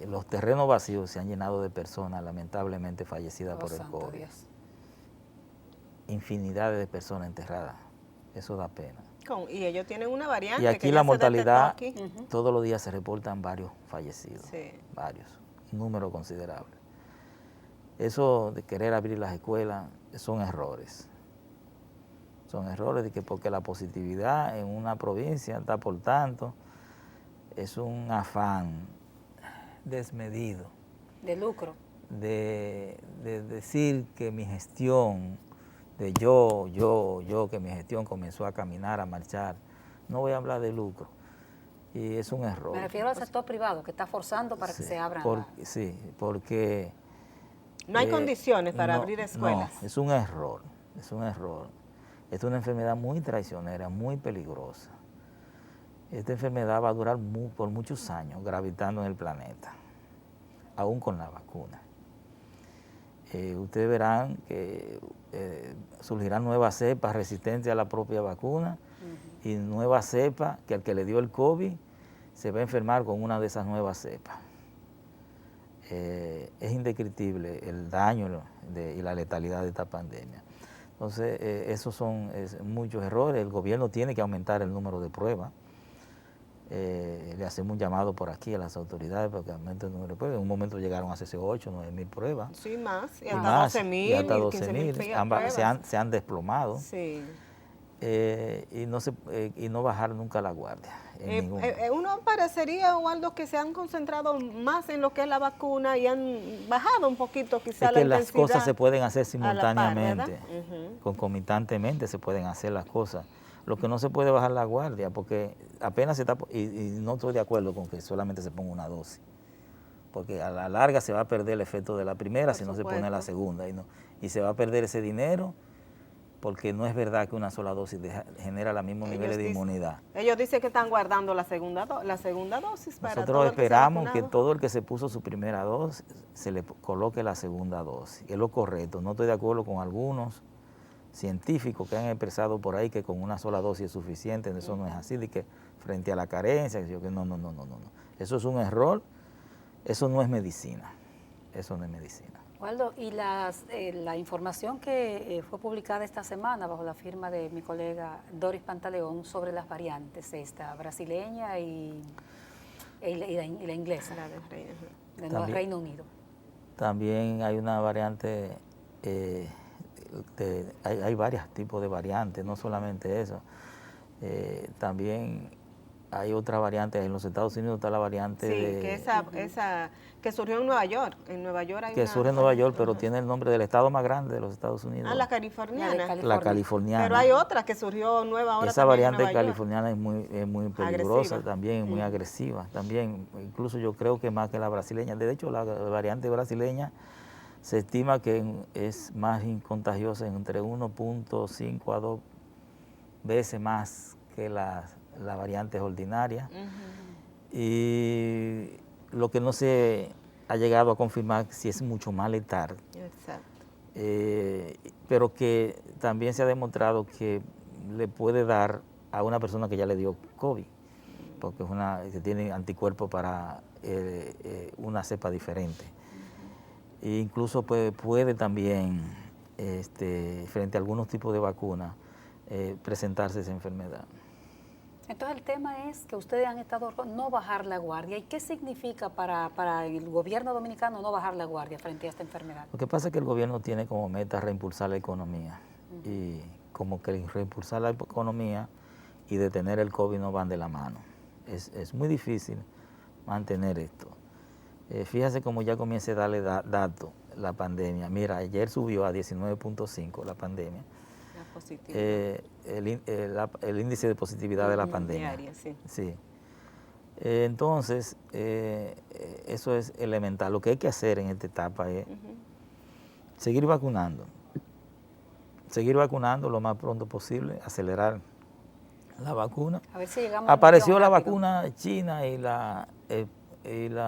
Los terrenos vacíos se han llenado de personas lamentablemente fallecidas por el COVID. Dios. Infinidades de personas enterradas. Eso da pena. Y ellos tienen una variante. Y aquí la mortalidad, todos los días se reportan varios fallecidos. Sí. Varios. Un número considerable. Eso de querer abrir las escuelas son errores. Son errores de que porque la positividad en una provincia está por tanto, es un afán desmedido. De lucro. De decir que mi gestión, que mi gestión comenzó a caminar, a marchar. No voy a hablar de lucro. Y es un error. Me refiero al sector privado que está forzando para que se abran. Sí, porque... No hay condiciones para abrir escuelas. No, es un error, es un error. Es una enfermedad muy traicionera, muy peligrosa. Esta enfermedad va a durar por muchos años gravitando en el planeta, aún con la vacuna. Ustedes verán que surgirán nuevas cepas resistentes a la propia vacuna y nuevas cepas que al que le dio el COVID se va a enfermar con una de esas nuevas cepas. Es indescriptible el daño y la letalidad de esta pandemia. Entonces, esos son muchos errores. El gobierno tiene que aumentar el número de pruebas. Le hacemos un llamado por aquí a las autoridades para que aumenten el número de pruebas. En un momento llegaron a hacerse 8, 9.000 pruebas. Sí, más. Y hasta 12.000. Y hasta 12.000. Se han desplomado. Sí. Y no bajar nunca la guardia. Uno parecería, Waldo, que se han concentrado más en lo que es la vacuna y han bajado un poquito quizá la intensidad. Las cosas se pueden hacer simultáneamente, concomitantemente se pueden hacer las cosas. Lo que no se puede bajar la guardia, porque apenas se está, y no estoy de acuerdo con que solamente se ponga una dosis, porque a la larga se va a perder el efecto de la primera Por si no se supuesto. pone la segunda, y se va a perder ese dinero, porque no es verdad que una sola dosis genera los mismos niveles de inmunidad. Ellos dicen que están guardando la segunda dosis para todo Nosotros el que sea esperamos que vacunado. todo el que se puso su primera dosis se le coloque la segunda dosis. Es lo correcto. No estoy de acuerdo con algunos científicos que han expresado por ahí que con una sola dosis es suficiente. Eso no es así, de que frente a la carencia, que no. Eso es un error. Eso no es medicina. Eso no es medicina. Waldo, y la información que fue publicada esta semana bajo la firma de mi colega Doris Pantaleón sobre las variantes, esta brasileña y la inglesa, La del Reino. del También. Reino Unido. También hay una variante, hay varios tipos de variantes, no solamente eso. También hay otra variante, en los Estados Unidos está la variante Sí, de, que esa que surgió en Nueva York. En Nueva York hay que una surge en Nueva York, variante, pero ajá. tiene el nombre del estado más grande de los Estados Unidos. La californiana. La californiana. Pero hay otra que surgió nueva ahora Esa también en variante Nueva York. californiana es muy peligrosa Agresiva. también, muy agresiva también. Incluso yo creo que más que la brasileña. De hecho, la variante brasileña se estima que es más contagiosa entre 1.5 a 2 veces más que las variantes ordinarias. Y lo que no se ha llegado a confirmar si es mucho más letal. Exacto. Pero que también se ha demostrado que le puede dar a una persona que ya le dio COVID, porque es que tiene anticuerpos para una cepa diferente. E incluso puede también, frente a algunos tipos de vacunas, presentarse esa enfermedad. Entonces el tema es que ustedes han estado no bajar la guardia. ¿Y qué significa para el gobierno dominicano no bajar la guardia frente a esta enfermedad? Lo que pasa es que el gobierno tiene como meta reimpulsar la economía. Y como que reimpulsar la economía y detener el COVID no van de la mano. Es muy difícil mantener esto. Fíjese cómo ya comienza a darle datos la pandemia. Mira, ayer subió a 19.5 la pandemia. El índice de positividad de la pandemia. Diaria, sí. Sí. Entonces, eso es elemental. Lo que hay que hacer en esta etapa es seguir vacunando lo más pronto posible, acelerar la vacuna. A ver si llegamos a Apareció un la millón rápido. vacuna china y la De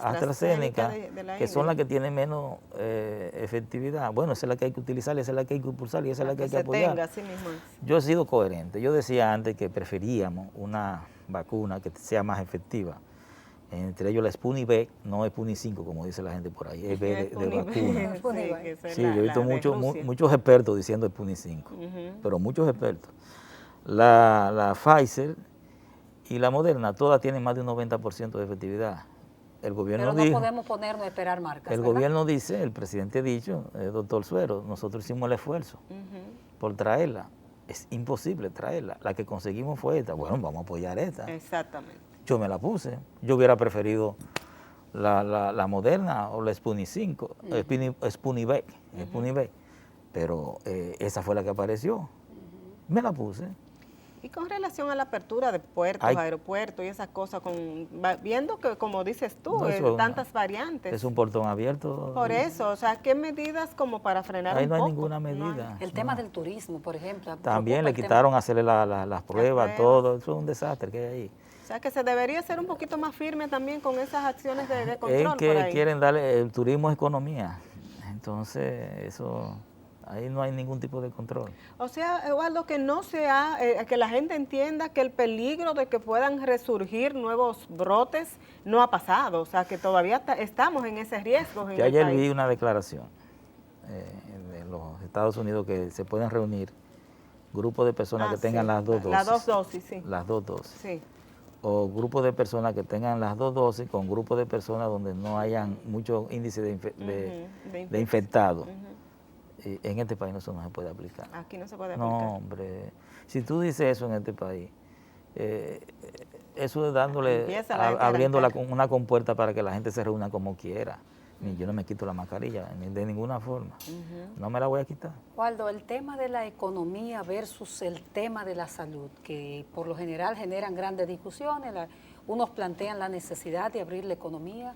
AstraZeneca, de la que son India. las que tienen menos efectividad. Bueno, esa es la que hay que utilizar, esa es la que hay que impulsar y esa es la que hay que se apoyar. tenga, así mismo es. Yo he sido coherente. Yo decía antes que preferíamos una vacuna que sea más efectiva. Entre ellos la Sputnik V, no Sputnik 5, como dice la gente por ahí, es V de vacuna. Sputnik. que esa es Sí, la- yo he visto la de Rusia. muchos expertos diciendo Sputnik 5, pero muchos expertos. La Pfizer y la Moderna, todas tienen más de un 90% de efectividad. El gobierno Pero no dijo, podemos ponernos a esperar marcas, el ¿verdad? gobierno dice, el presidente ha dicho, el doctor Suero, nosotros hicimos el esfuerzo por traerla. Es imposible traerla. La que conseguimos fue esta. Bueno, vamos a apoyar esta. Exactamente. Yo me la puse. Yo hubiera preferido la Moderna o la Sputnik 5, Sputnik V, pero esa fue la que apareció. Me la puse. Y con relación a la apertura de puertos, aeropuertos y esas cosas, viendo que, como dices tú, No, eso tantas variantes. Es un portón abierto. Por eso, o sea, ¿qué medidas como para frenar Ahí un no hay poco? ninguna No hay. medida. El tema del turismo, por ejemplo. También preocupa le el tema. quitaron hacerle las pruebas, todo. Eso es un desastre que hay ahí. O sea, que se debería ser un poquito más firme también con esas acciones de control Es por que ahí. quieren darle, el turismo es economía. Entonces, eso, ahí no hay ningún tipo de control. O sea, Eduardo, que no sea, que la gente entienda que el peligro de que puedan resurgir nuevos brotes no ha pasado. O sea, que todavía estamos en ese riesgo en Yo el ayer país. vi una declaración de los Estados Unidos que se pueden reunir grupos de personas que tengan sí, las dos dosis. Las dos dosis, sí. Las dos dosis. Sí. O grupos de personas que tengan las dos dosis con grupos de personas donde no hayan mucho índice de infectados. En este país eso no se puede aplicar. Aquí no se puede aplicar. No, hombre. Si tú dices eso en este país, eso es dándole, abriendo una compuerta para que la gente se reúna como quiera. Ni yo no me quito la mascarilla, ni de ninguna forma. No me la voy a quitar. Waldo, el tema de la economía versus el tema de la salud, que por lo general generan grandes discusiones, unos plantean la necesidad de abrir la economía,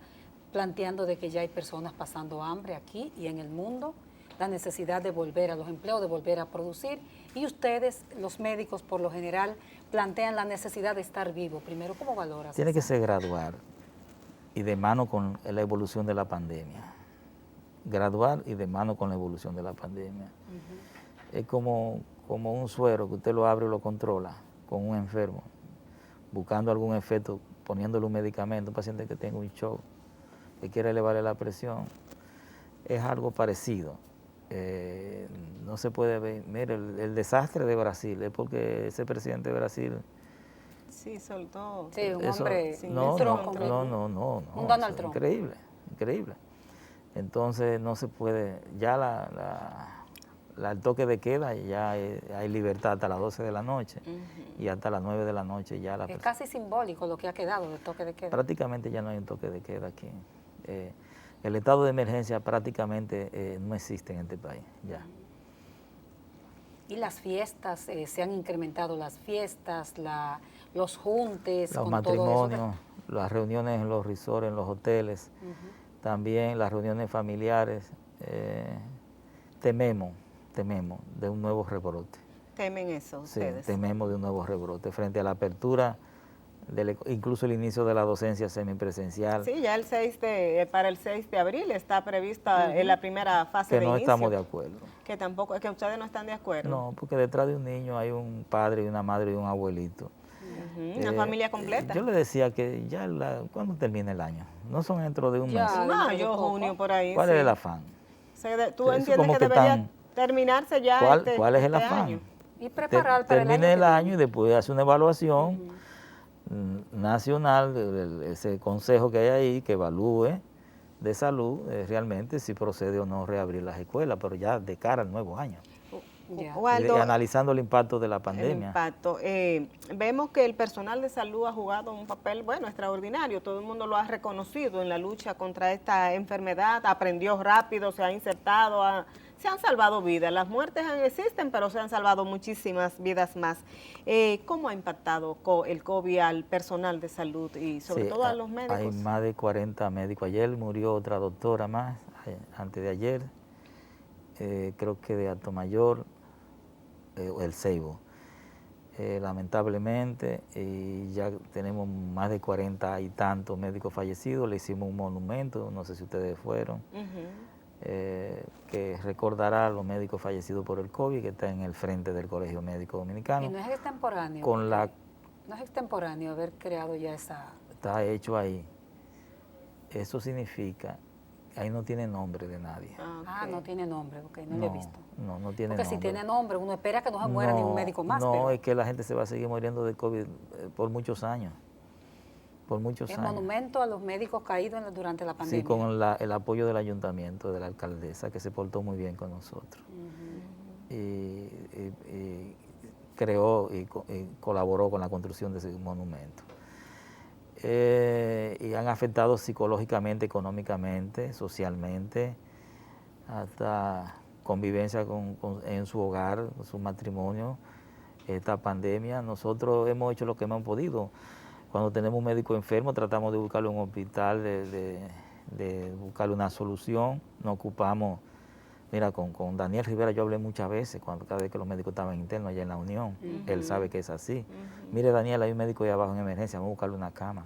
planteando de que ya hay personas pasando hambre aquí y en el mundo, la necesidad de volver a los empleos, de volver a producir, y ustedes, los médicos, por lo general, plantean la necesidad de estar vivo. Primero, ¿cómo valoras Tiene eso? que ser gradual y de mano con la evolución de la pandemia. Gradual y de mano con la evolución de la pandemia. Es como un suero que usted lo abre y lo controla con un enfermo, buscando algún efecto, poniéndole un medicamento, un paciente que tenga un shock, que quiere elevarle la presión. Es algo parecido. No se puede ver. Mire, el desastre de Brasil es porque ese presidente de Brasil... Sí, soltó. Sí, un Eso, hombre, no, un Trump, no, un Donald eso es Trump. increíble, increíble. Entonces no se puede, ya el toque de queda, ya hay libertad hasta las 12 de la noche y hasta las 9 de la noche ya la Es persona... casi simbólico lo que ha quedado del toque de queda. Prácticamente ya no hay un toque de queda aquí. El estado de emergencia prácticamente no existe en este país, ya. Y las fiestas, se han incrementado las fiestas, los juntes, Los con todo eso. matrimonios, las reuniones en los resorts, en los hoteles, también las reuniones familiares. Tememos de un nuevo rebrote. ¿Temen eso Sí, ustedes? tememos de un nuevo rebrote frente a la apertura, incluso el inicio de la docencia semipresencial, Sí, ya para el 6 de abril está prevista la primera fase que de no inicio. estamos de acuerdo. Que tampoco, es que ustedes no están de acuerdo. No, porque detrás de un niño hay un padre y una madre y un abuelito. Una familia completa. Yo le decía que ya, ¿cuándo termina el año? No son dentro de un Ya, mes. dentro de Mayo, poco. junio, por ahí. ¿Cuál sí. es el afán? ¿Tú Eso entiendes como que que debería están- terminarse ya ¿Cuál es el este afán? año? Y preparar para Termine el que año y después hace una evaluación nacional, ese consejo que hay ahí, que evalúe de salud realmente si procede o no reabrir las escuelas, pero ya de cara al nuevo año. Ya. Y Waldo, analizando el impacto de la el pandemia. impacto. Vemos que el personal de salud ha jugado un papel, bueno, extraordinario. Todo el mundo lo ha reconocido en la lucha contra esta enfermedad. Aprendió rápido, se ha insertado, se han salvado vidas. Las muertes existen, pero se han salvado muchísimas vidas más. ¿Cómo ha impactado el COVID al personal de salud y sobre Sí, todo a los médicos? Hay más de 40 médicos. Ayer murió otra doctora más, antes de ayer, creo que de Altomayor, el Ceibo. Lamentablemente, y ya tenemos más de 40 y tantos médicos fallecidos. Le hicimos un monumento, no sé si ustedes fueron, que recordará a los médicos fallecidos por el COVID, que está en el frente del Colegio Médico Dominicano. Y no es extemporáneo. Con la, No es extemporáneo haber creado ya esa... está hecho ahí. Eso significa que ahí no tiene nombre de nadie. Ah, no tiene nombre, ok, no lo he visto. No tiene Porque nombre. si tiene nombre, uno espera que no se muera ningún médico más. No, pero es que la gente se va a seguir muriendo de COVID por muchos años. Por muchos es años. monumento a los médicos caídos durante la pandemia. Sí, con el apoyo del ayuntamiento, de la alcaldesa, que se portó muy bien con nosotros. Y creó y colaboró con la construcción de ese monumento. Y han afectado psicológicamente, económicamente, socialmente, hasta convivencia en su hogar, su matrimonio, esta pandemia. Nosotros hemos hecho lo que hemos podido. Cuando tenemos un médico enfermo, tratamos de buscarle un hospital, de buscarle una solución. Nos ocupamos, mira, con Daniel Rivera yo hablé muchas veces, cada vez que los médicos estaban internos allá en la Unión. Él sabe que es así. Mire, Daniel, hay un médico ahí abajo en emergencia, vamos a buscarle una cama.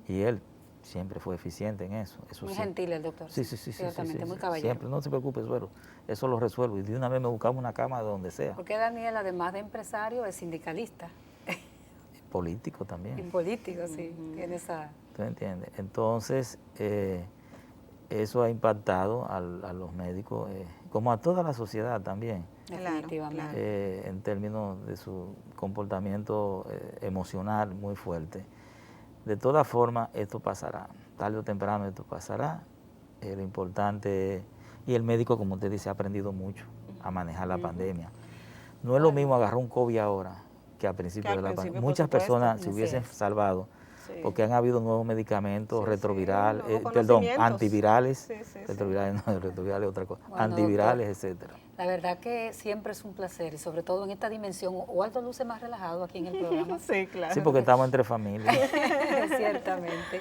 Y él siempre fue eficiente en eso. Muy sí. gentil el doctor. Sí. Ciertamente, muy caballero. Siempre, no se preocupe, suero. Eso lo resuelvo. Y de una vez me buscamos una cama de donde sea. Porque Daniel, además de empresario, es sindicalista. Político también. Y político, sí. Tiene esa... ¿Tú entiendes? Entonces, eso ha impactado a los médicos, como a toda la sociedad también, Definitivamente. en términos de su comportamiento emocional muy fuerte. De todas formas, esto pasará. Tarde o temprano esto pasará. Lo importante es, y el médico, como usted dice, ha aprendido mucho a manejar la pandemia. No es lo mismo agarrar un COVID ahora que al principio de la pandemia. Muchas personas se hubiesen salvado porque han habido nuevos medicamentos retrovirales, antivirales, retrovirales es otra cosa, Bueno, antivirales, doctor, etcétera. La verdad que siempre es un placer y sobre todo en esta dimensión. Waldo luce más relajado aquí en el programa. Sí, claro. Sí, porque estamos entre familias. Ciertamente.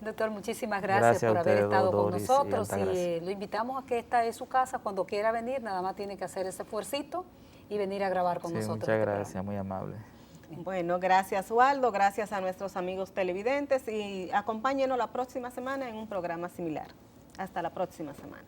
Doctor, muchísimas gracias por a haber ustedes, estado con Doris y nosotros y Altagracia. lo invitamos a que esta es su casa, cuando quiera venir, nada más tiene que hacer ese esfuercito y venir a grabar con Sí, nosotros. muchas este gracias, programa. muy amable. Bueno, gracias Waldo, gracias a nuestros amigos televidentes y acompáñenos la próxima semana en un programa similar. Hasta la próxima semana.